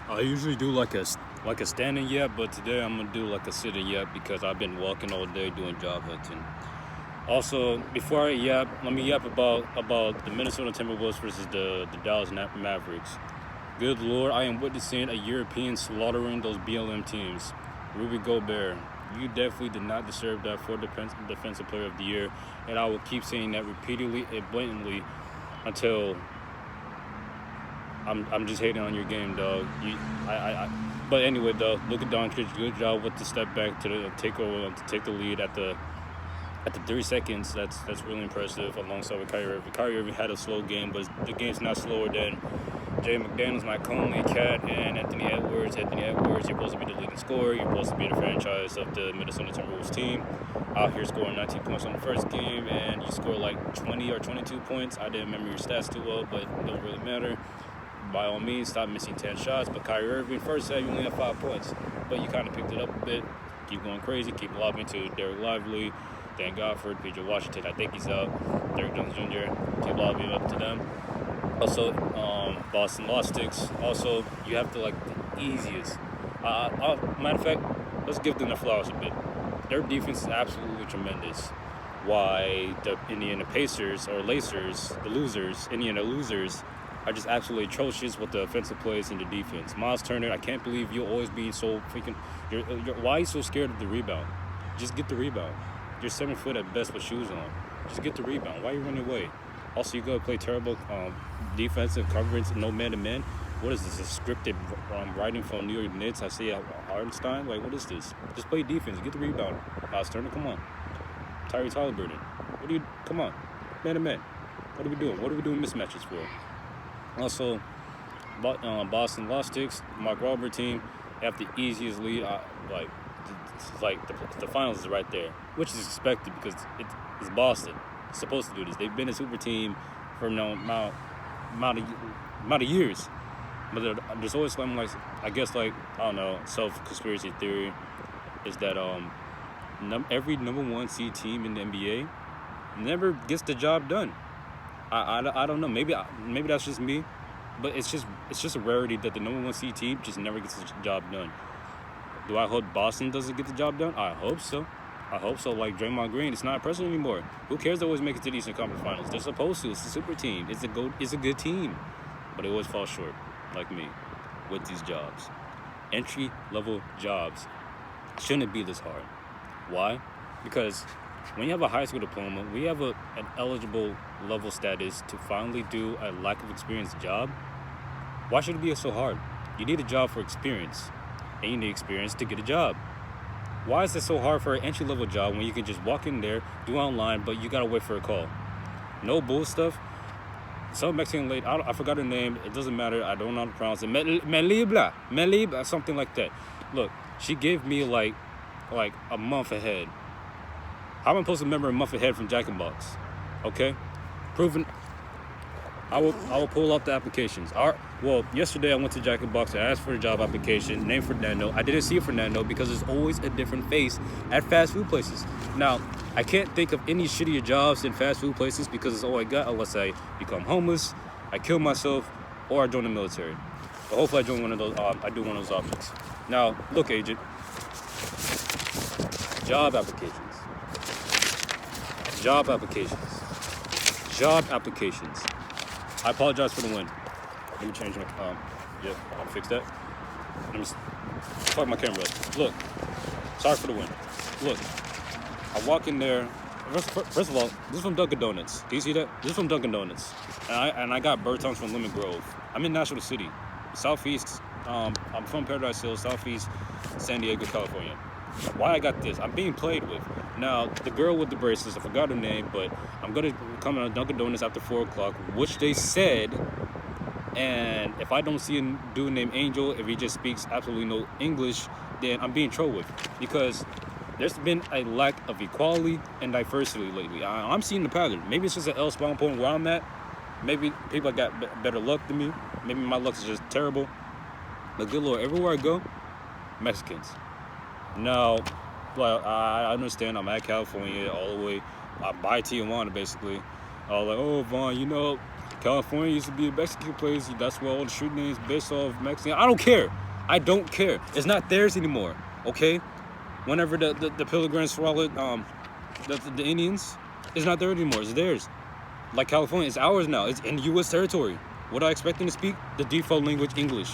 I usually do like a standing yap, but today I'm gonna do like a sitting yap because I've been walking all day doing job hunting. Also, before I yap, let me yap about the Minnesota Timberwolves versus the Dallas Mavericks. Good Lord, I am witnessing a European slaughtering those BLM teams. Ruby Gobert, you definitely did not deserve that for Defensive Player of the Year, and I will keep saying that repeatedly and blatantly until I'm just hating on your game, dog. But anyway, though, look at Doncic. Good job with the step back to take the lead at the 3 seconds. That's really impressive. Alongside with Kyrie Irving. Kyrie Irving had a slow game, but the game's not slower than Jay McDaniels, Mike Conley, Cat, and Anthony Edwards. Anthony Edwards, you're supposed to be the leading scorer. You're supposed to be the franchise of the Minnesota Timberwolves team. Out here scoring 19 points on the first game, and you scored like 20 or 22 points. I didn't remember your stats too well, but it don't really matter. By all means, stop missing 10 shots. But Kyrie Irving, first half, you only have 5 points. But you kind of picked it up a bit. Keep going crazy. Keep lobbing to Derek Lively, Dan Gofford, PJ Washington. I think he's out. Derek Jones Jr. Keep lobbing up to them. Also, Boston Law Sticks. Also, you have to like the easiest. Matter of fact, let's give them the flowers a bit. Their defense is absolutely tremendous. Why the Indiana Pacers or Lacers, the losers, Indiana losers, are just absolutely atrocious with the offensive plays and the defense. Miles Turner, I can't believe you'll always be so freaking. Why are you so scared of the rebound? Just get the rebound. You're 7 foot at best with shoes on. Just get the rebound. Why are you running away? Also, you gotta play terrible defensive coverage, no man-to-man. What is this? A scripted writing from New York Knicks? I see Hardenstein. Like, what is this? Just play defense. Get the rebound. Miles Turner, come on. Tyrese Halliburton. Come on. Man-to-man. What are we doing? What are we doing mismatches for? Also, Boston Law Sticks, Mark Wahlberg team have the easiest lead. The finals is right there, which is expected because it's Boston. It's supposed to do this. They've been a super team for no amount of years. But there's always something like, I guess, I don't know, self-conspiracy theory is that every number 1 seed team in the NBA never gets the job done. I don't know. Maybe that's just me, but it's just a rarity that the number 1 seed team just never gets the job done. Do I hope Boston doesn't get the job done? I hope so. Like Draymond Green, it's not a pressure anymore. Who cares? They always make it to the Eastern Conference Finals. They're supposed to. It's a super team. It's a good team, but they always fall short, like me, with these jobs. Entry-level jobs shouldn't be this hard. Why? Because when you have a high school diploma, we have an eligible level status to finally do a lack of experience job. Why should it be so hard? You need a job for experience, and you need experience to get a job. Why is it so hard for an entry-level job when you can just walk in there, do online, but you gotta wait for a call? No bull stuff. Some Mexican lady, I forgot her name. It doesn't matter. I don't know how to pronounce it. Melibla, something like that. Look, she gave me like a month ahead. How am I supposed to remember a month ahead from Jack in Box? Okay? Proven. I will pull out the applications. Yesterday I went to Jack in Box and asked for a job application, named Fernando. I didn't see Fernando because there's always a different face at fast food places. Now, I can't think of any shittier jobs in fast food places because it's all I got unless I become homeless, I kill myself, or I join the military. But hopefully I join one of those. I do one of those options. Now, look, agent. Job applications. I apologize for the wind. Let me change my, I'll fix that. Let me fuck my camera up. Look, sorry for the wind. Look, I walk in there. First of all, this is from Dunkin' Donuts. Do you see that? This is from Dunkin' Donuts. And I got bird tongues from Lemon Grove. I'm in National City, Southeast. I'm from Paradise Hills, Southeast San Diego, California. Why I got this? I'm being played with. Now, the girl with the braces, I forgot her name, but I'm going to come to Dunkin' Donuts after 4 o'clock, which they said, and if I don't see a dude named Angel, if he just speaks absolutely no English, then I'm being trolled with. Because there's been a lack of equality and diversity lately. I'm seeing the pattern. Maybe it's just an L spawn point where I'm at. Maybe people got better luck than me. Maybe my luck is just terrible. But good Lord, everywhere I go, Mexicans. Now, I understand I'm at California all the way. I buy Tijuana basically. Like, oh, Vaughn, California used to be a Mexican place. That's where all the street names based off Mexican. I don't care. I don't care. It's not theirs anymore. Okay. Whenever the Pilgrims swallowed the Indians, it's not theirs anymore. It's theirs. Like California, it's ours now. It's in U.S. territory. What do I expect them to speak? The default language, English.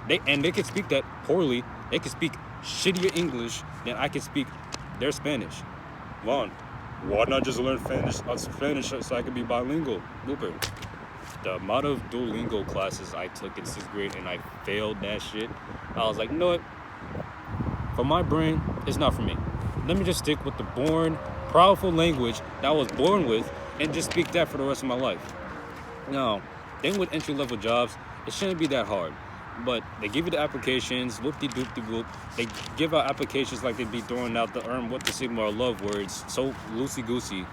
They can speak that poorly. They can speak shittier English than I can speak their Spanish. Vaughn, why not just learn Spanish so I can be bilingual? Looper. The amount of Duolingo classes I took in 6th grade and I failed that shit, I was like, you know what? For my brain, it's not for me. Let me just stick with the powerful language that I was born with and just speak that for the rest of my life. Now, then with entry-level jobs, it shouldn't be that hard. But they give you the applications, whoop-de-doop-de-whoop. They give out applications like they'd be throwing out the what the sigma or love words, so loosey-goosey.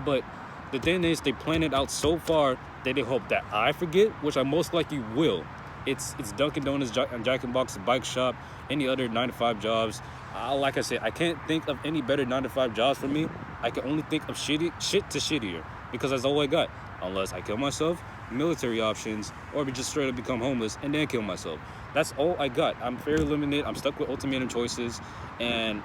But the thing is, they plan it out so far that they hope that I forget, which I most likely will. It's Dunkin' Donuts, Jack in the Box, bike shop, any other 9-to-5 jobs. Like I said, I can't think of any better 9-to-5 jobs for me. I can only think of shit to shittier, because that's all I got. Unless I kill myself, military options, or just straight up become homeless and then kill myself. That's all I got. I'm very limited. I'm stuck with ultimatum choices, and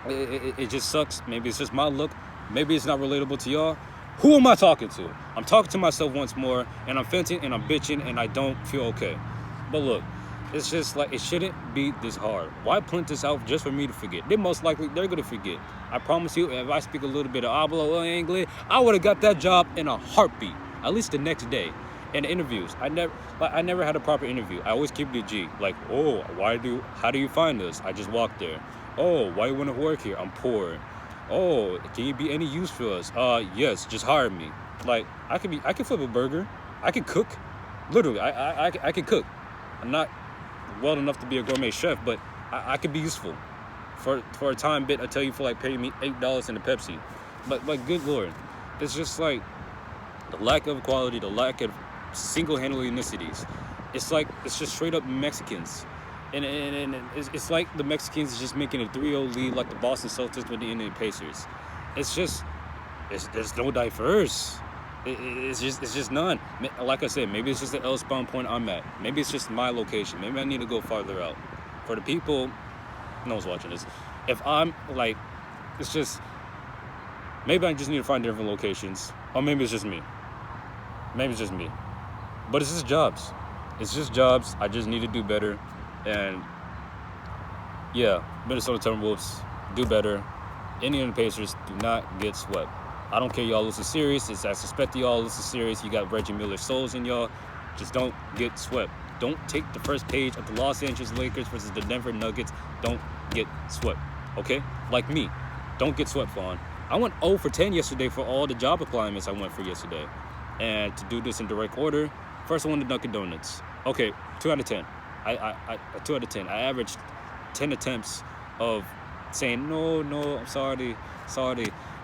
it just sucks. Maybe it's just my luck. Maybe it's not relatable to y'all. Who am I talking to? I'm talking to myself once more, and I'm venting and I'm bitching, and I don't feel okay. But look, it's just like, it shouldn't be this hard. Why print this out just for me to forget? They're gonna forget. I promise you, if I speak a little bit of hablo or English, I would have got that job in a heartbeat. At least the next day. And interviews, I never had a proper interview. I always keep it a G. Like, oh, how do you find us? I just walked there. Oh, why you want to work here? I'm poor. Oh, can you be any use for us? Yes, just hire me. Like, I can flip a burger. I can cook. Literally, I can cook. I'm not well enough to be a gourmet chef, but I could be useful. For a time bit, I tell you, for like paying me $8 in a Pepsi. But good Lord, it's just like the lack of equality, the lack of single-handed ethnicities. It's just straight up Mexicans. And it's like the Mexicans is just making a 3-0 lead like the Boston Celtics with the Indiana Pacers. There's no diverse. It's just none. Like I said, maybe it's just the L spawn point I'm at. Maybe it's just my location. Maybe I need to go farther out. For the people, no one's watching this. If I'm like, it's just, maybe I just need to find different locations. Or maybe it's just me. Maybe it's just me. But it's just jobs. It's just jobs. I just need to do better. And yeah, Minnesota Timberwolves, do better. Indiana Pacers, do not get swept. I don't care y'all listen serious. I suspect y'all listen serious. You got Reggie Miller souls in y'all. Just don't get swept. Don't take the first page of the Los Angeles Lakers versus the Denver Nuggets. Don't get swept. Okay? Like me. Don't get swept, Vaughn. I went 0 for 10 yesterday for all the job appointments I went for yesterday. And to do this in direct order, first I went to Dunkin' Donuts. Okay, 2 out of 10. I 2 out of 10. I averaged 10 attempts of saying no, I'm sorry.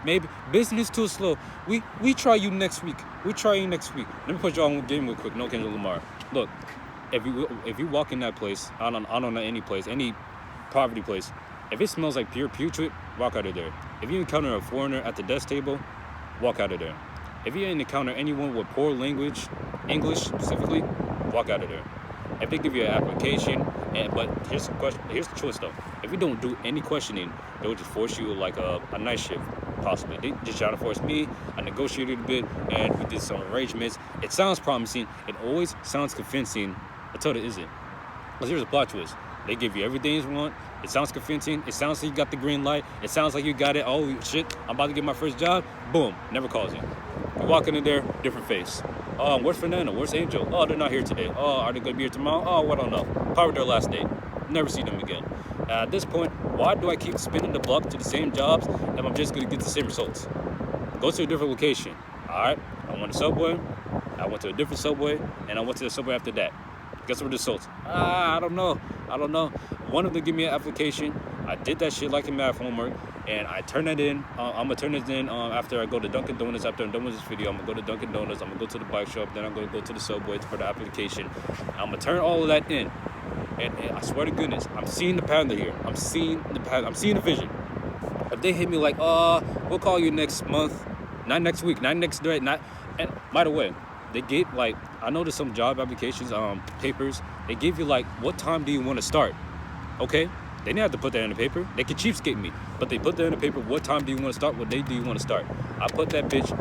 Maybe business too slow. We try you next week. Let me put y'all on the game real quick. No Kendrick Lamar. Look, if you walk in that place, I don't know any place, any poverty place, if it smells like pure putrid, walk out of there. If you encounter a foreigner at the desk table, walk out of there. If you encounter anyone with poor language, English specifically, walk out of there. If they give you an application, but here's the question. Here's the choice though. If you don't do any questioning, they'll just force you like a night shift, possibly. They just try to force me. I negotiated a bit, and we did some arrangements. It sounds promising. It always sounds convincing until it isn't. Because here's a plot twist. They give you everything you want. It sounds convincing. It sounds like you got the green light. It sounds like you got it. Oh shit, I'm about to get my first job. Boom, never calls you. You walk in there, different face. Where's Fernando? Where's Angel? Oh, they're not here today. Oh, are they going to be here tomorrow? Oh, I don't know. Probably their last date. Never see them again. At this point, why do I keep spinning the block to the same jobs if I'm just going to get the same results? Go to a different location. All right, I went to Subway. I went to a different Subway, and I went to the Subway after that. Guess what the results? I don't know. One of them gave me an application. I did that shit like in math homework, and I turned it in. I'm going to turn it in after I go to Dunkin' Donuts. After I'm done with this video, I'm going to go to Dunkin' Donuts. I'm going to go to the bike shop. Then I'm going to go to the Subway for the application. I'm going to turn all of that in. And I swear to goodness, I'm seeing the pattern here. I'm seeing the vision. If they hit me like, we'll call you next month, not next week, not next day, not. And by the way, they get like, I noticed some job applications, papers, they give you like, what time do you want to start? Okay, they didn't have to put that in the paper. They could cheapskate me, but they put that in the paper. What time do you want to start? What day do you want to start? I put that bitch.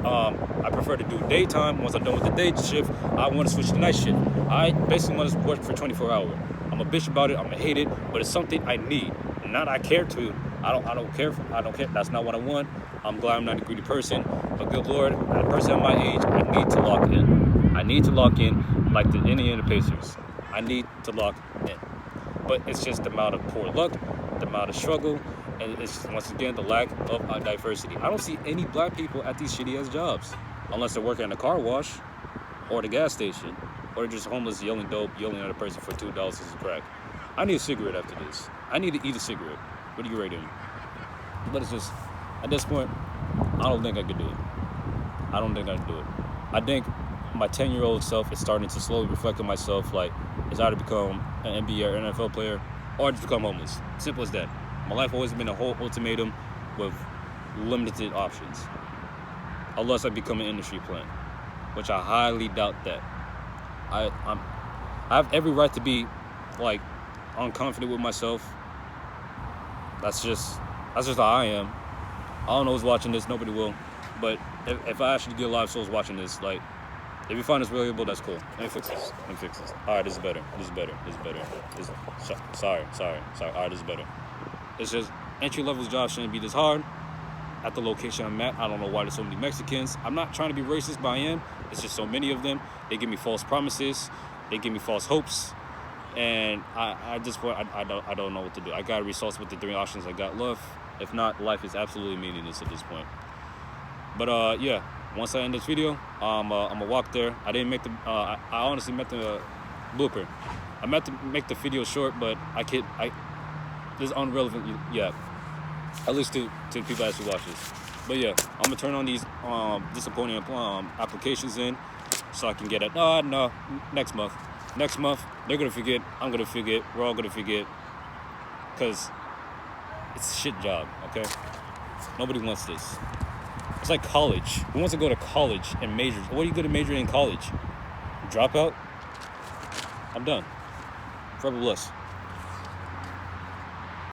I prefer to do daytime. Once I'm done with the day shift, I want to switch to night shift. I basically want to work for 24 hours. I'm a bitch about it. I'm gonna hate it, but it's something I need. Not I care to. I don't care. I don't care. That's not what I want. I'm glad I'm not a greedy person. But good Lord, as a person at my age, I need to lock in. I need to lock in like the Indiana Pacers. I need to lock in. But it's just the amount of poor luck, the amount of struggle, and it's once again the lack of diversity. I don't see any black people at these shitty ass jobs, unless they're working in a car wash, or the gas station, or just homeless yelling dope, yelling at a person for $2 as a crack. I need a cigarette after this. I need to eat a cigarette. What are you rating? But it's just, at this point, I don't think I could do it. I don't think I can do it. I think my 10-year-old self is starting to slowly reflect on myself, like, it's either become an NBA or NFL player, or just become homeless. Simple as that. My life always been a whole ultimatum with limited options. Unless I become an industry plant, which I highly doubt that. I have every right to be, like, unconfident with myself. That's just how I am. I don't know who's watching this. Nobody will. But if I actually get a lot of souls watching this, like, if you find this relatable, that's cool. Let me fix this. All right, this is better. Sorry. All right, this is better. It's just entry-level jobs shouldn't be this hard. At the location I'm at, I don't know why there's so many Mexicans. I'm not trying to be racist, but I am. It's just so many of them. They give me false promises. They give me false hopes. And I don't know what to do. I gotta resource with the 3 options I got left. If not, life is absolutely meaningless at this point. But yeah, once I end this video, I'm gonna walk there. I didn't make the. I honestly met the blooper. I meant to make the video short, but this is irrelevant yet. At least to the people that actually watch this. But yeah, I'm gonna turn on these disappointing applications in, so I can get it. No, next month. Next month, they're gonna forget. I'm gonna forget. We're all gonna forget, cause it's a shit job. Okay, nobody wants this. It's like college. Who wants to go to college and major? What are you gonna major in college? Dropout? I'm done. Forever blessed.